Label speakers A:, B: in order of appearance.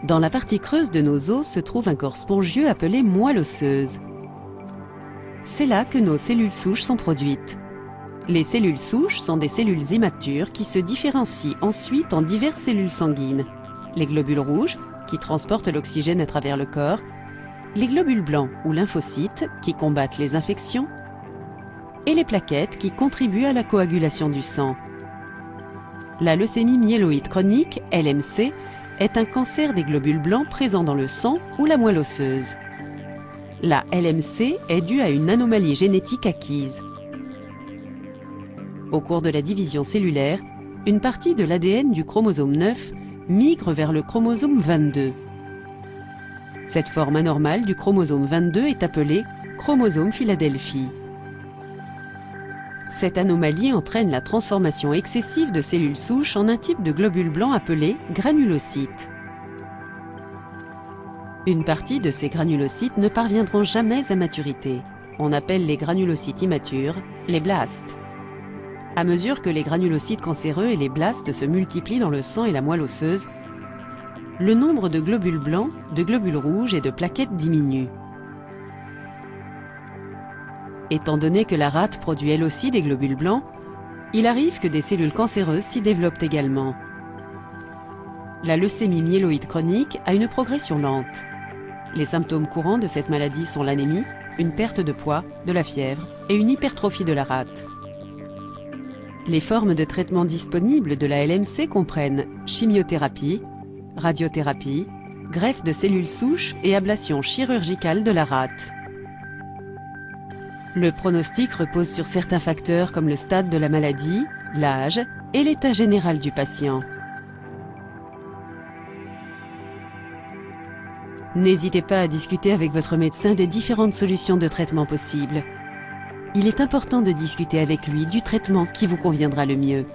A: Dans la partie creuse de nos os se trouve un corps spongieux appelé moelle osseuse. C'est là que nos cellules souches sont produites. Les cellules souches sont des cellules immatures qui se différencient ensuite en diverses cellules sanguines. Les globules rouges, qui transportent l'oxygène à travers le corps, les globules blancs ou lymphocytes, qui combattent les infections, et les plaquettes qui contribuent à la coagulation du sang. La leucémie myéloïde chronique, LMC, est un cancer des globules blancs présent dans le sang ou la moelle osseuse. La LMC est due à une anomalie génétique acquise. Au cours de la division cellulaire, une partie de l'ADN du chromosome 9 migre vers le chromosome 22. Cette forme anormale du chromosome 22 est appelée chromosome Philadelphie. Cette anomalie entraîne la transformation excessive de cellules souches en un type de globule blanc appelé granulocyte. Une partie de ces granulocytes ne parviendront jamais à maturité. On appelle les granulocytes immatures les blastes. À mesure que les granulocytes cancéreux et les blastes se multiplient dans le sang et la moelle osseuse, le nombre de globules blancs, de globules rouges et de plaquettes diminue. Étant donné que la rate produit elle aussi des globules blancs, il arrive que des cellules cancéreuses s'y développent également. La leucémie myéloïde chronique a une progression lente. Les symptômes courants de cette maladie sont l'anémie, une perte de poids, de la fièvre et une hypertrophie de la rate. Les formes de traitement disponibles de la LMC comprennent chimiothérapie, radiothérapie, greffe de cellules souches et ablation chirurgicale de la rate. Le pronostic repose sur certains facteurs comme le stade de la maladie, l'âge et l'état général du patient. N'hésitez pas à discuter avec votre médecin des différentes solutions de traitement possibles. Il est important de discuter avec lui du traitement qui vous conviendra le mieux.